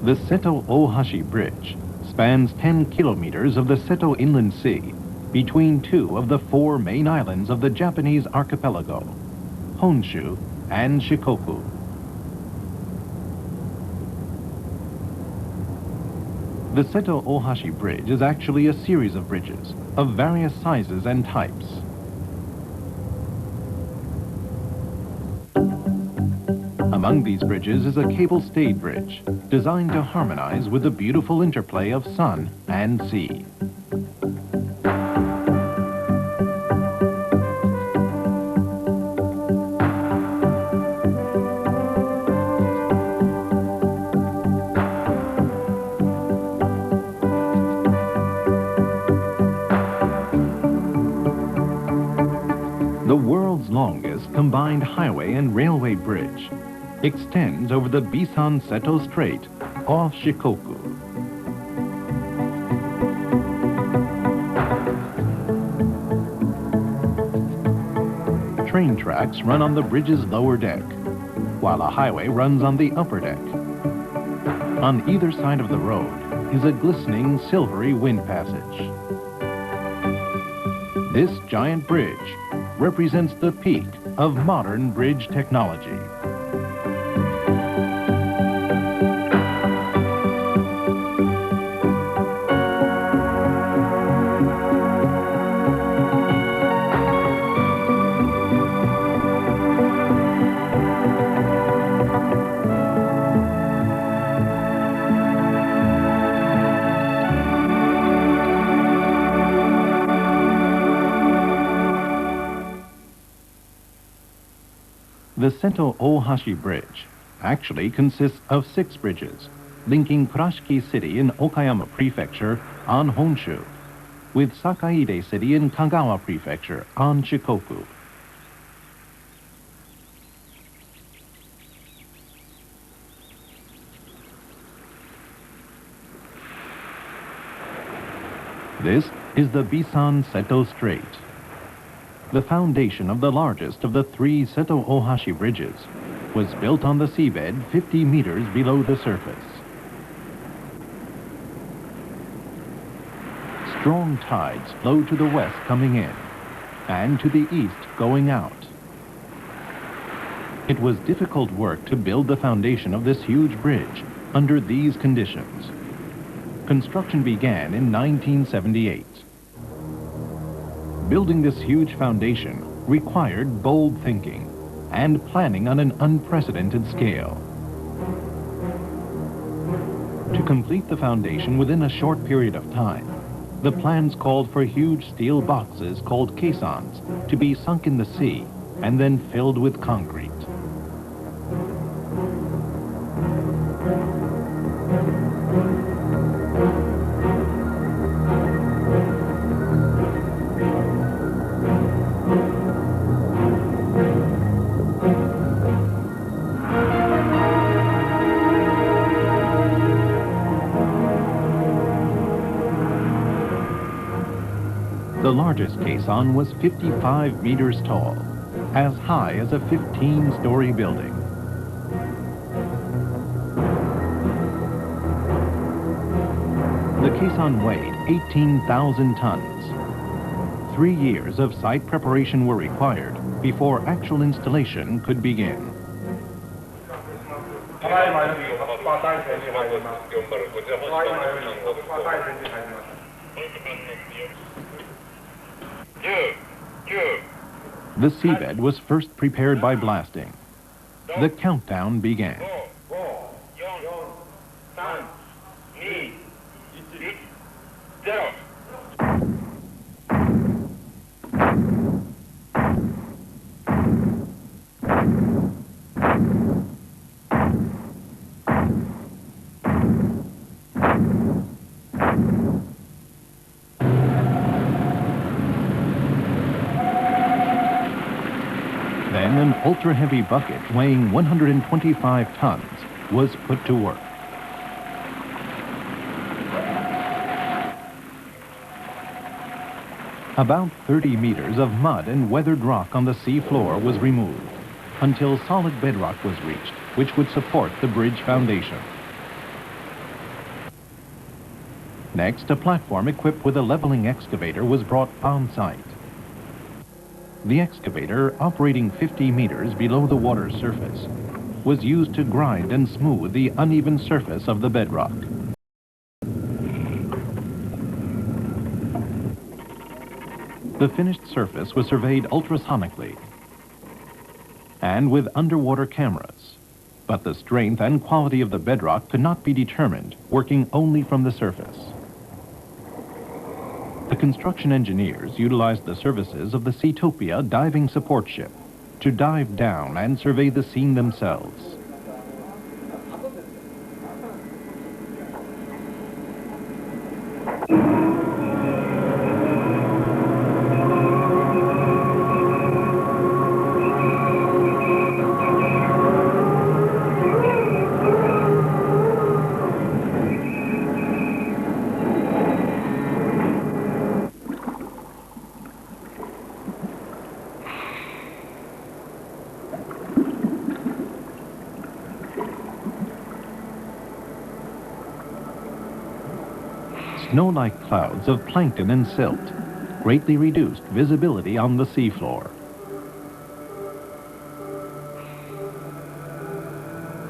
The Seto Ohashi Bridge spans 10 kilometers of the Seto Inland Sea between two of the four main islands of the Japanese archipelago, Honshu and Shikoku. The Seto Ohashi Bridge is actually a series of bridges of various sizes and types. Among these bridges is a cable-stayed bridge designed to harmonize with the beautiful interplay of sun and sea. The world's longest combined highway and railway bridge extends over the Bisan Seto Strait off Shikoku. Train tracks run on the bridge's lower deck, while a highway runs on the upper deck. On either side of the road is a glistening silvery wind passage. This giant bridge represents the peak of modern bridge technology. The Seto Ohashi Bridge actually consists of 6 bridges linking Kurashiki City in Okayama Prefecture on Honshu with Sakaide City in Kagawa Prefecture on Shikoku. This is the Bisan Seto Strait, the foundation of the largest of the 3 Seto Ohashi bridges, was built on the seabed 50 meters below the surface. Strong tides flow to the west coming in, and to the east going out. It was difficult work to build the foundation of this huge bridge under these conditions. Construction began in 1978. Building this huge foundation required bold thinking and planning on an unprecedented scale. To complete the foundation within a short period of time, the plans called for huge steel boxes called caissons to be sunk in the sea and then filled with concrete. The largest caisson was 55 meters tall, as high as a 15-story building. The caisson weighed 18,000 tons. 3 years of site preparation were required before actual installation could begin. The seabed was first prepared by blasting. The countdown began. Then an ultra-heavy bucket weighing 125 tons was put to work. About 30 meters of mud and weathered rock on the sea floor was removed until solid bedrock was reached, which would support the bridge foundation. Next, a platform equipped with a leveling excavator was brought on site. The excavator, operating 50 meters below the water's surface, was used to grind and smooth the uneven surface of the bedrock. The finished surface was surveyed ultrasonically and with underwater cameras, but the strength and quality of the bedrock could not be determined working only from the surface. The construction engineers utilized the services of the Seatopia diving support ship to dive down and survey the scene themselves. Snow-like clouds of plankton and silt greatly reduced visibility on the seafloor.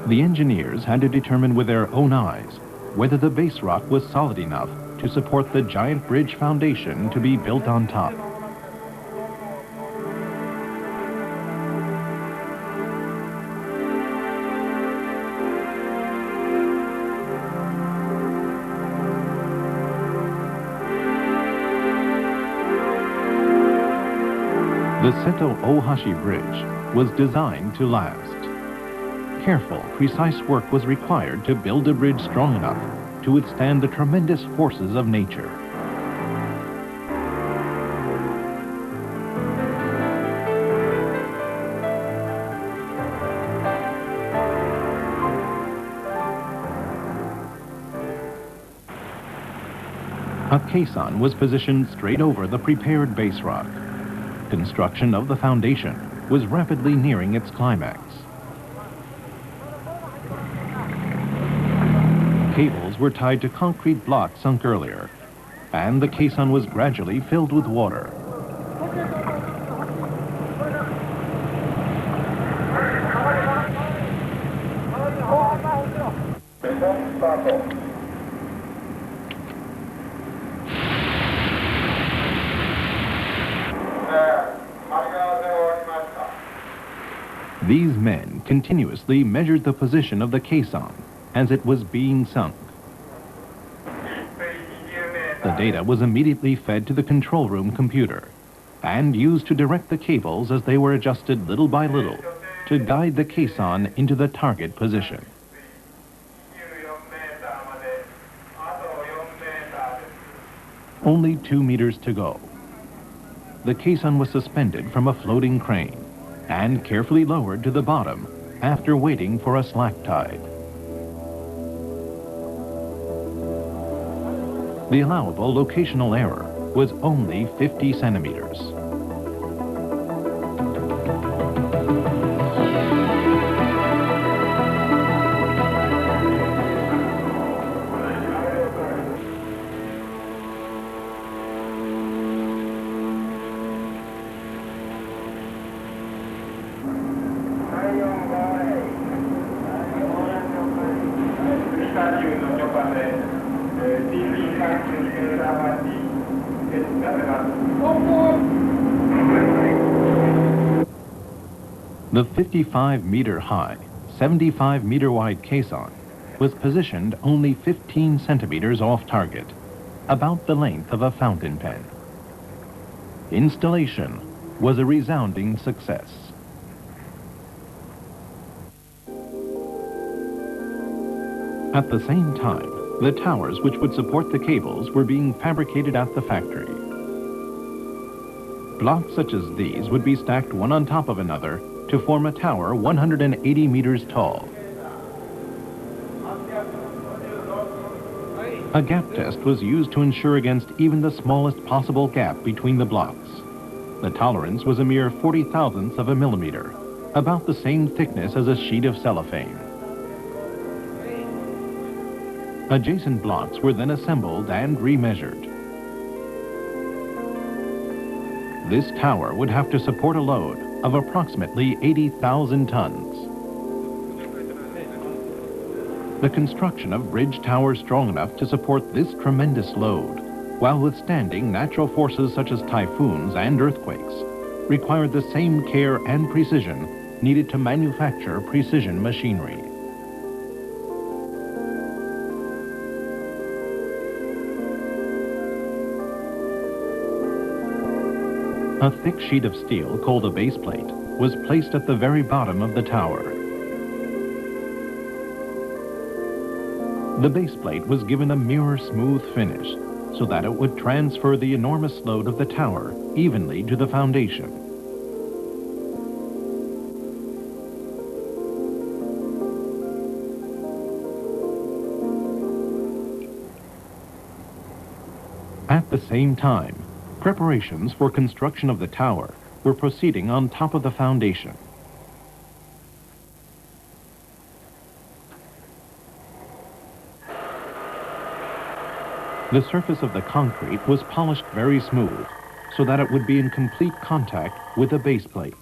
The engineers had to determine with their own eyes whether the base rock was solid enough to support the giant bridge foundation to be built on top. The Seto Ohashi Bridge was designed to last. Careful, precise work was required to build a bridge strong enough to withstand the tremendous forces of nature. A caisson was positioned straight over the prepared base rock. Construction of the foundation was rapidly nearing its climax. Cables were tied to concrete blocks sunk earlier, and the caisson was gradually filled with water. These men continuously measured the position of the caisson as it was being sunk. The data was immediately fed to the control room computer and used to direct the cables as they were adjusted little by little to guide the caisson into the target position. Only 2 meters to go. The caisson was suspended from a floating crane and carefully lowered to the bottom after waiting for a slack tide. The allowable locational error was only 50 centimeters. The 55-meter-high, 75-meter-wide caisson was positioned only 15 centimeters off target, about the length of a fountain pen. Installation was a resounding success. At the same time, the towers which would support the cables were being fabricated at the factory. Blocks such as these would be stacked one on top of another to form a tower 180 meters tall. A gap test was used to ensure against even the smallest possible gap between the blocks. The tolerance was a mere 40,000ths of a millimeter, about the same thickness as a sheet of cellophane. Adjacent blocks were then assembled and remeasured. This tower would have to support a load of approximately 80,000 tons. The construction of bridge towers strong enough to support this tremendous load, while withstanding natural forces such as typhoons and earthquakes, required the same care and precision needed to manufacture precision machinery. A thick sheet of steel called a base plate was placed at the very bottom of the tower. The base plate was given a mirror-smooth finish so that it would transfer the enormous load of the tower evenly to the foundation. At the same time, preparations for construction of the tower were proceeding on top of the foundation. The surface of the concrete was polished very smooth so that it would be in complete contact with the base plate.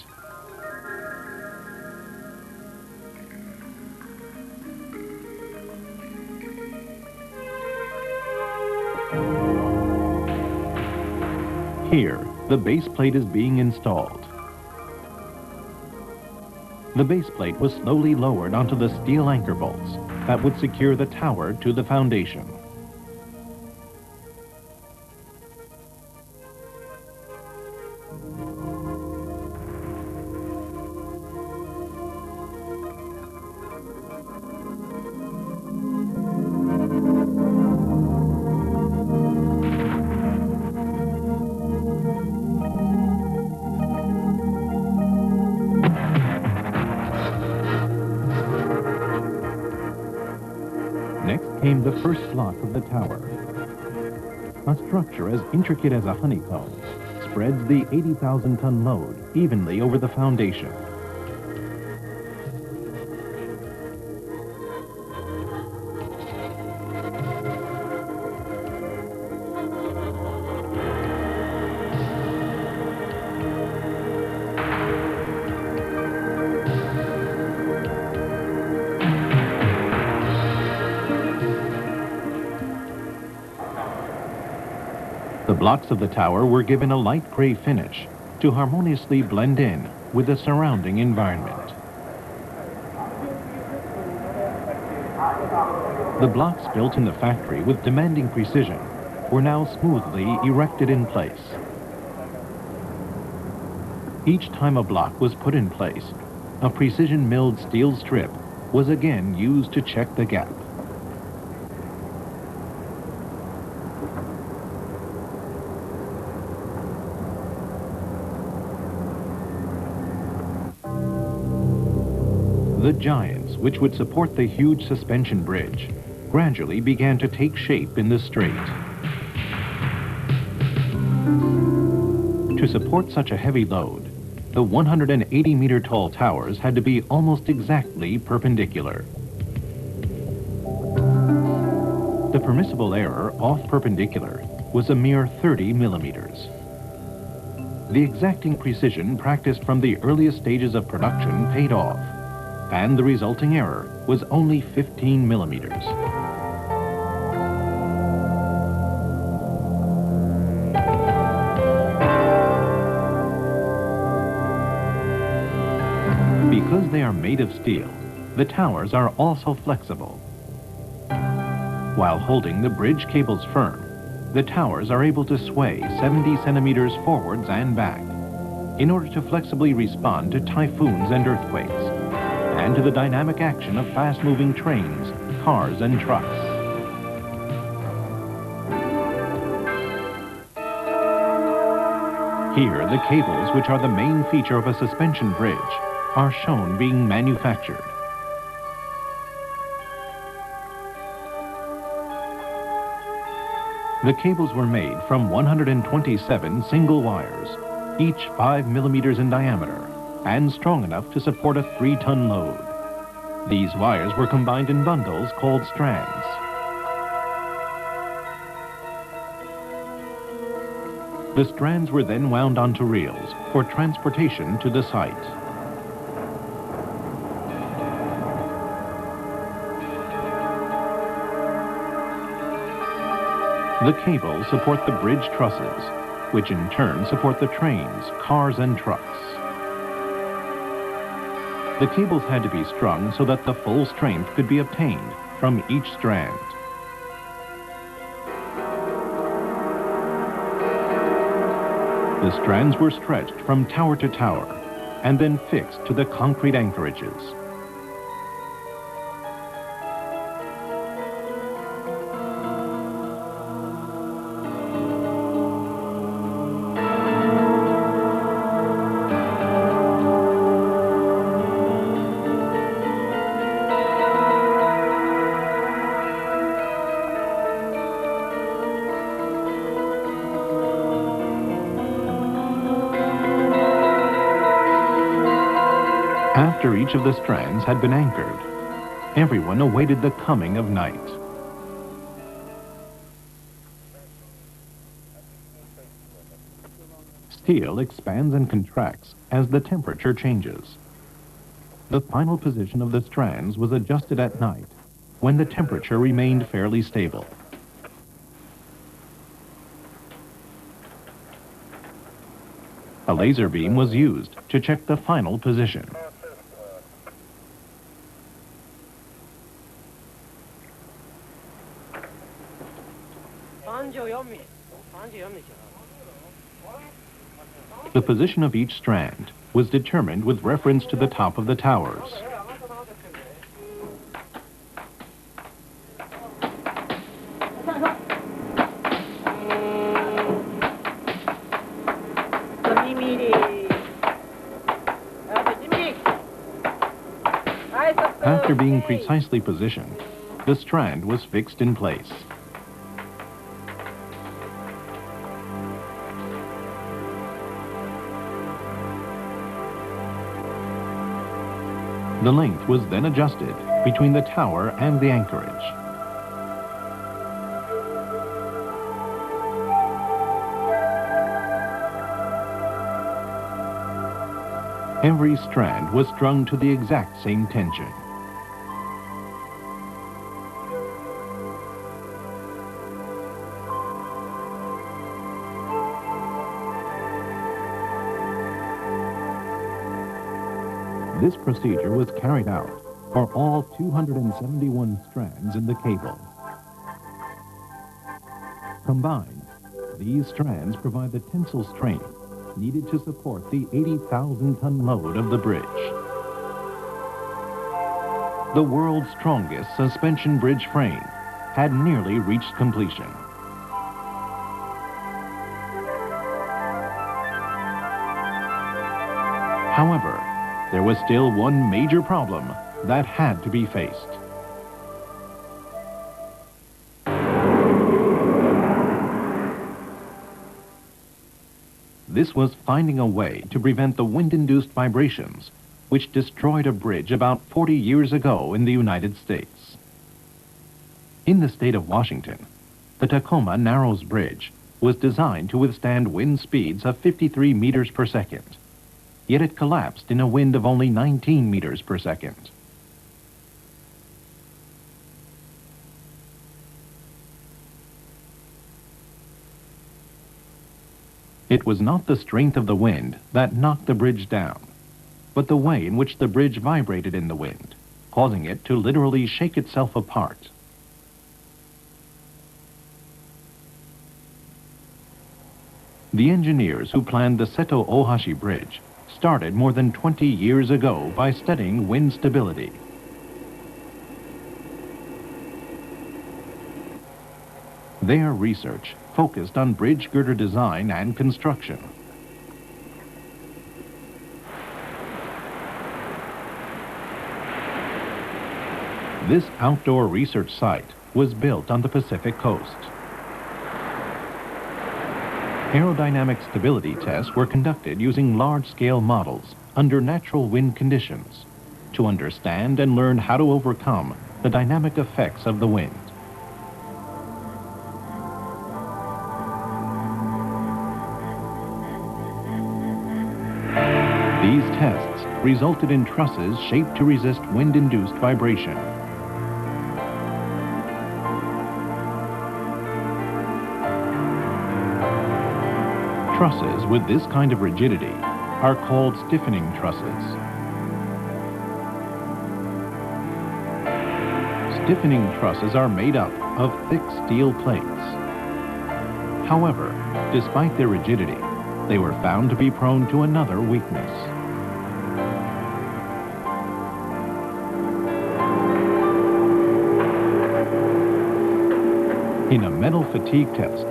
Here, the base plate is being installed. The base plate was slowly lowered onto the steel anchor bolts that would secure the tower to the foundation. Next came the first block of the tower. A structure as intricate as a honeycomb spreads the 80,000-ton load evenly over the foundation. The blocks of the tower were given a light gray finish to harmoniously blend in with the surrounding environment. The blocks built in the factory with demanding precision were now smoothly erected in place. Each time a block was put in place, a precision milled steel strip was again used to check the gap. The giants, which would support the huge suspension bridge, gradually began to take shape in the strait. To support such a heavy load, the 180-meter tall towers had to be almost exactly perpendicular. The permissible error off perpendicular was a mere 30 millimeters. The exacting precision practiced from the earliest stages of production paid off, and the resulting error was only 15 millimeters. Because they are made of steel, the towers are also flexible. While holding the bridge cables firm, the towers are able to sway 70 centimeters forwards and back in order to flexibly respond to typhoons and earthquakes, and to the dynamic action of fast-moving trains, cars, and trucks. Here, the cables, which are the main feature of a suspension bridge, are shown being manufactured. The cables were made from 127 single wires, each 5 millimeters in diameter, and strong enough to support a 3-ton load. These wires were combined in bundles called strands. The strands were then wound onto reels for transportation to the site. The cables support the bridge trusses, which in turn support the trains, cars, and trucks. The cables had to be strung so that the full strength could be obtained from each strand. The strands were stretched from tower to tower and then fixed to the concrete anchorages. After each of the strands had been anchored, everyone awaited the coming of night. Steel expands and contracts as the temperature changes. The final position of the strands was adjusted at night when the temperature remained fairly stable. A laser beam was used to check the final position. The position of each strand was determined with reference to the top of the towers. After being precisely positioned, the strand was fixed in place. The length was then adjusted between the tower and the anchorage. Every strand was strung to the exact same tension. This procedure was carried out for all 271 strands in the cable. Combined, these strands provide the tensile strength needed to support the 80,000-ton load of the bridge. The world's strongest suspension bridge frame had nearly reached completion. However, there was still one major problem that had to be faced. This was finding a way to prevent the wind-induced vibrations which destroyed a bridge about 40 years ago in the United States. In the state of Washington, the Tacoma Narrows Bridge was designed to withstand wind speeds of 53 meters per second. Yet it collapsed in a wind of only 19 meters per second. It was not the strength of the wind that knocked the bridge down, but the way in which the bridge vibrated in the wind, causing it to literally shake itself apart. The engineers who planned the Seto Ohashi Bridge started more than 20 years ago by studying wind stability. Their research focused on bridge girder design and construction. This outdoor research site was built on the Pacific coast. Aerodynamic stability tests were conducted using large-scale models under natural wind conditions to understand and learn how to overcome the dynamic effects of the wind. tests resulted in trusses shaped to resist wind-induced vibration. Trusses with this kind of rigidity are called stiffening trusses. Stiffening trusses are made up of thick steel plates. However, despite their rigidity, they were found to be prone to another weakness. In a metal fatigue test,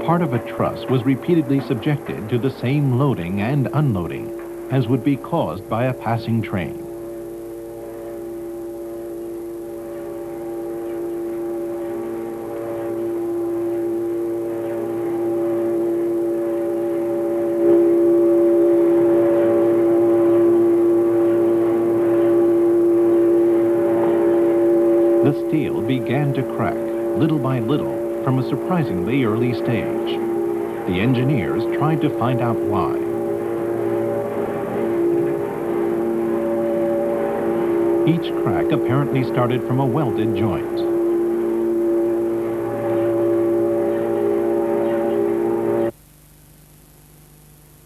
part of a truss was repeatedly subjected to the same loading and unloading as would be caused by a passing train. The steel began to crack, little by little, from a surprisingly early stage. The engineers tried to find out why. Each crack apparently started from a welded joint.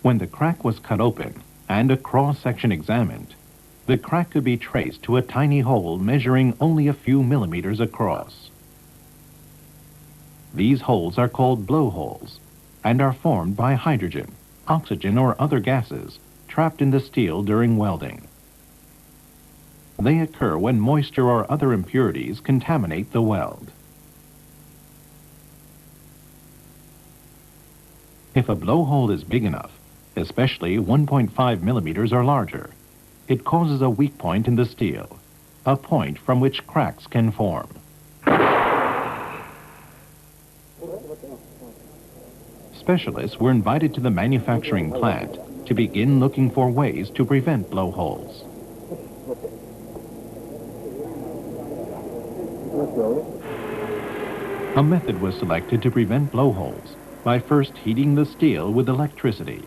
When the crack was cut open and a cross-section examined, the crack could be traced to a tiny hole measuring only a few millimeters across. These holes are called blowholes and are formed by hydrogen, oxygen, or other gases trapped in the steel during welding. They occur when moisture or other impurities contaminate the weld. If a blowhole is big enough, especially 1.5 millimeters or larger, it causes a weak point in the steel, a point from which cracks can form. Specialists were invited to the manufacturing plant to begin looking for ways to prevent blowholes. A method was selected to prevent blowholes by first heating the steel with electricity.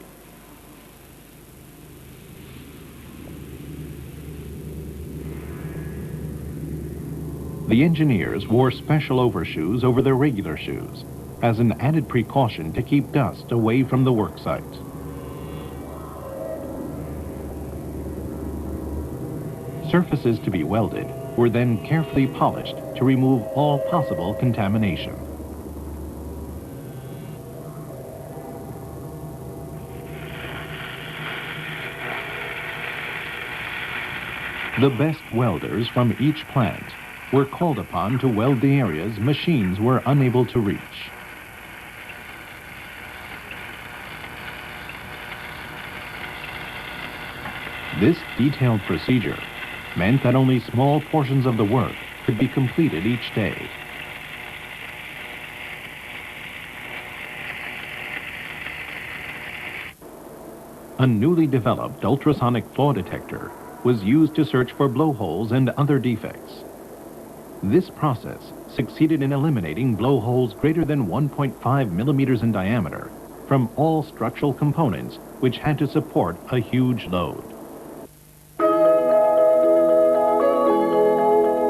The engineers wore special overshoes over their regular shoes as an added precaution to keep dust away from the work site. Surfaces to be welded were then carefully polished to remove all possible contamination. The best welders from each plant were called upon to weld the areas machines were unable to reach. This detailed procedure meant that only small portions of the work could be completed each day. A newly developed ultrasonic flaw detector was used to search for blowholes and other defects. This process succeeded in eliminating blowholes greater than 1.5 millimeters in diameter from all structural components which had to support a huge load.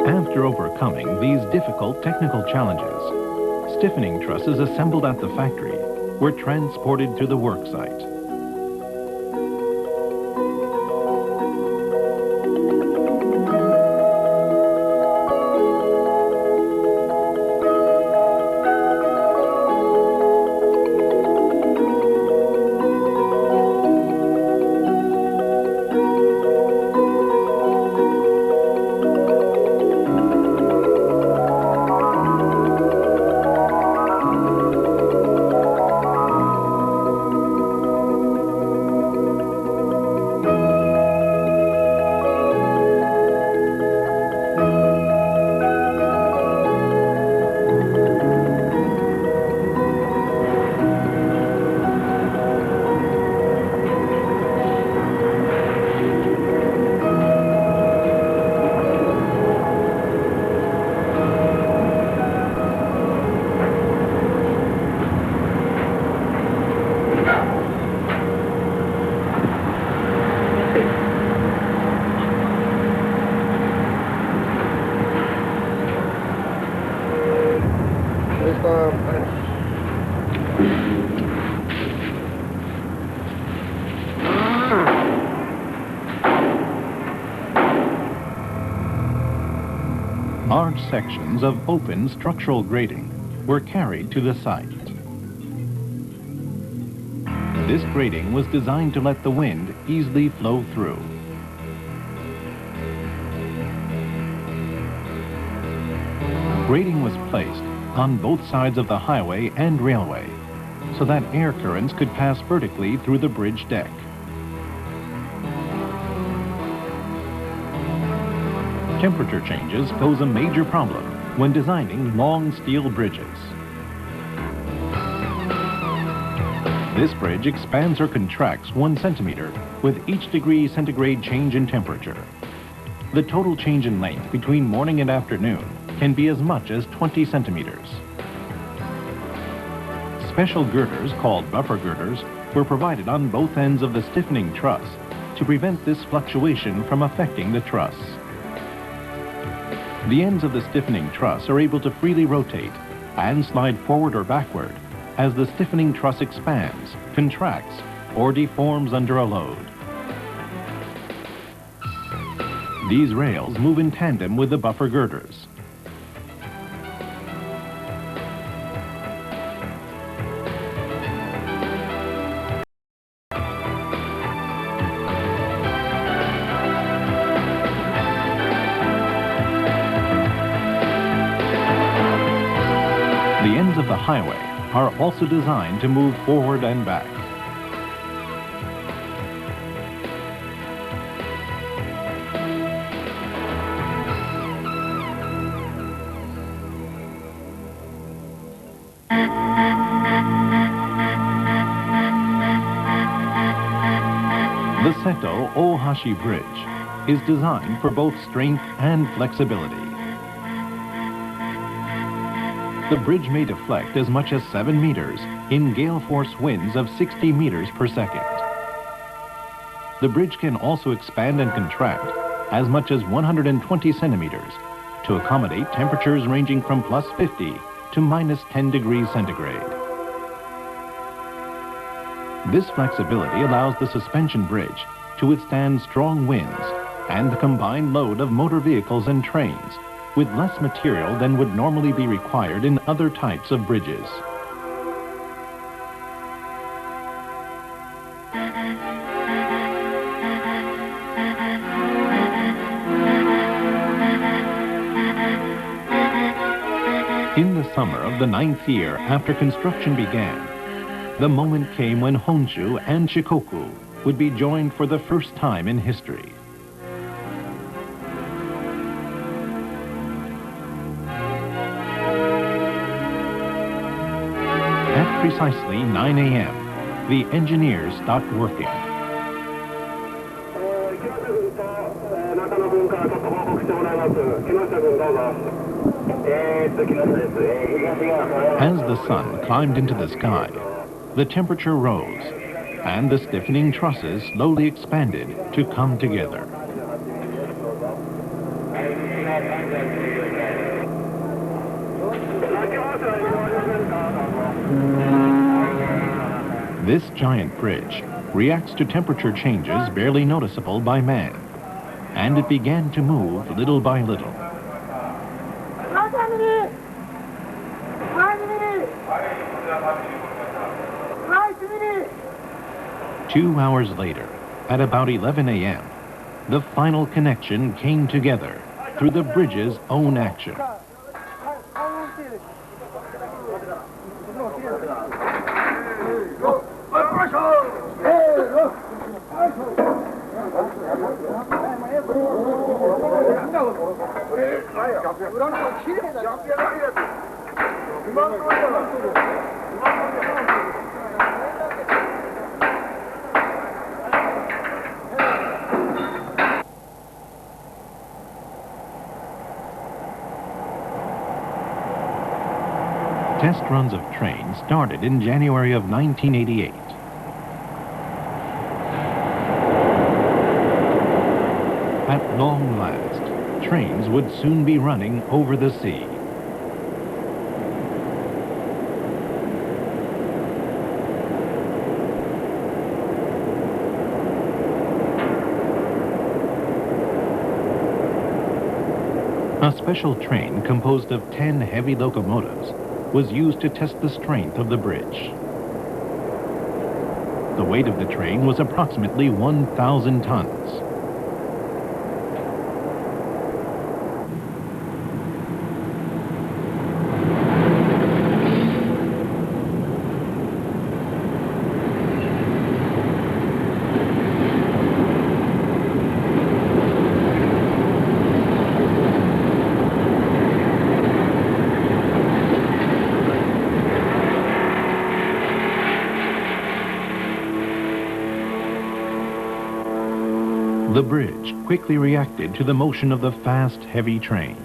After overcoming these difficult technical challenges, stiffening trusses assembled at the factory were transported to the work site. Large sections of open structural grating were carried to the site. This grating was designed to let the wind easily flow through. Grating was placed on both sides of the highway and railway so that air currents could pass vertically through the bridge deck. Temperature changes pose a major problem when designing long steel bridges. This bridge expands or contracts 1 centimeter with each degree centigrade change in temperature. The total change in length between morning and afternoon can be as much as 20 centimeters. Special girders, called buffer girders, were provided on both ends of the stiffening truss to prevent this fluctuation from affecting the truss. The ends of the stiffening truss are able to freely rotate and slide forward or backward as the stiffening truss expands, contracts, or deforms under a load. These rails move in tandem with the buffer girders. The ends of the highway are also designed to move forward and back. The Seto Ohashi Bridge is designed for both strength and flexibility. The bridge may deflect as much as 7 meters in gale force winds of 60 meters per second. The bridge can also expand and contract as much as 120 centimeters to accommodate temperatures ranging from plus 50 to minus 10 degrees centigrade. This flexibility allows the suspension bridge to withstand strong winds and the combined load of motor vehicles and trains with less material than would normally be required in other types of bridges. In the summer of the 9th year after construction began, the moment came when Honshu and Shikoku would be joined for the first time in history. At precisely 9 a.m., the engineers stopped working. As the sun climbed into the sky, the temperature rose, and the stiffening trusses slowly expanded to come together. This giant bridge reacts to temperature changes barely noticeable by man, and it began to move little by little. Two hours later, at about 11 a.m., the final connection came together through the bridge's own action. Test runs of trains started in January of 1988. At long last, trains would soon be running over the sea. A special train composed of 10 heavy locomotives was used to test the strength of the bridge. The weight of the train was approximately 1,000 tons. The bridge quickly reacted to the motion of the fast, heavy train.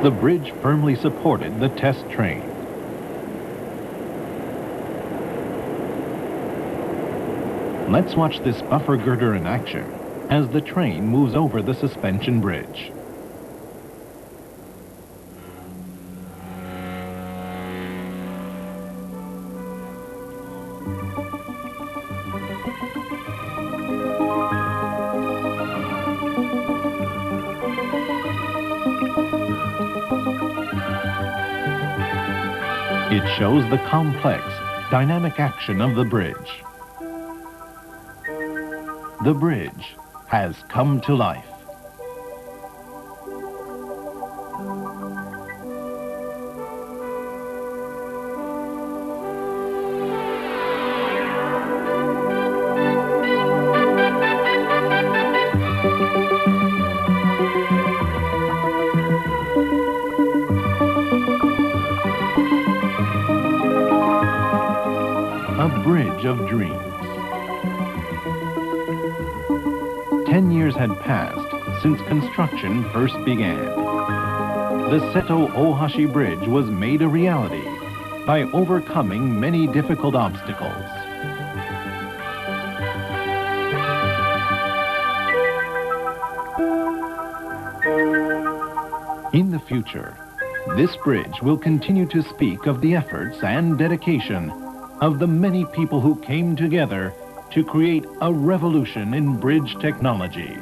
The bridge firmly supported the test train. Let's watch this buffer girder in action as the train moves over the suspension bridge. It shows the complex, dynamic action of the bridge. The bridge has come to life. A bridge of dreams. 10 years had passed since construction first began. The Seto Ohashi Bridge was made a reality by overcoming many difficult obstacles. In the future, this bridge will continue to speak of the efforts and dedication of the many people who came together to create a revolution in bridge technology.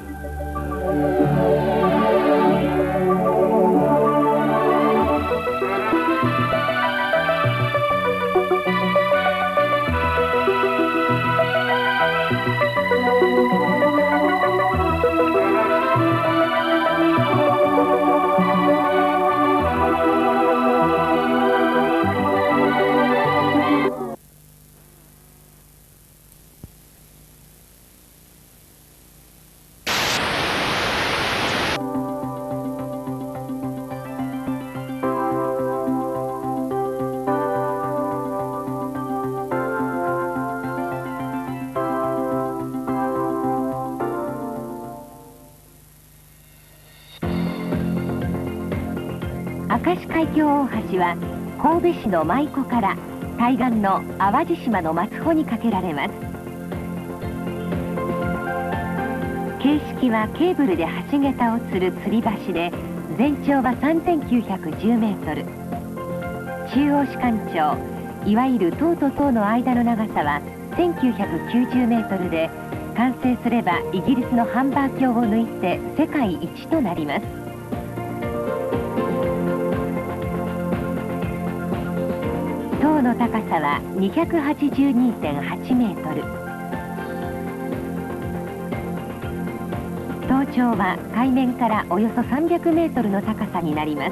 明石海峡大橋は神戸市の舞子から対岸の淡路島の松穂に架けられます。形式はケーブルで橋桁を吊る吊り橋で、全長は3910メートル。中央主幹橋、いわゆる塔と塔の間の長さは1990メートルで、完成すればイギリスのハンバー橋を抜いて世界一となります。当上の高さは282.8メートル。頭頂は海面からおよそ300メートルの高さになります。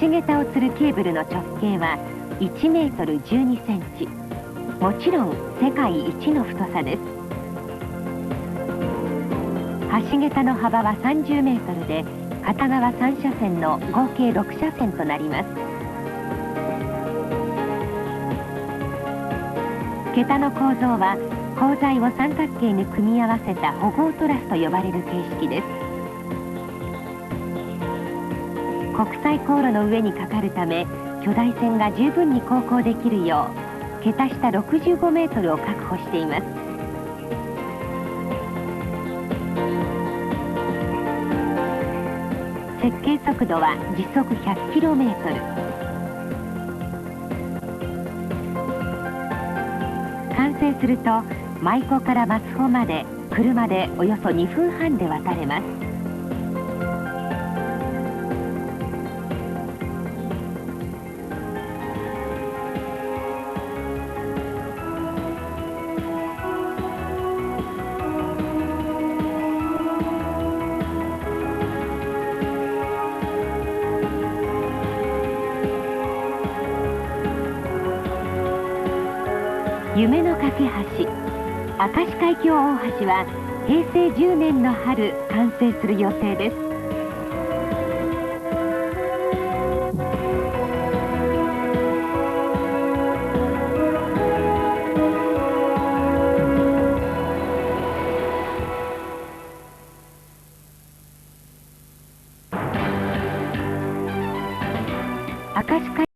橋桁を吊るケーブルの直径は1メートル12センチ。もちろん世界一の太さです。橋桁の幅は30メートルで、片側3車線の合計6車線となります。桁の構造は鋼材を三角形に組み合わせた歩合トラスと呼ばれる形式です。国際航路の上にかかるため、巨大船が十分に航行できるよう桁下65メートルを確保しています。設計速度は時速 100km。完成すると舞子から松穂まで車でおよそ2分半で渡れます。夢の架け橋、明石海峡大橋は平成10年の春完成する予定です。明石海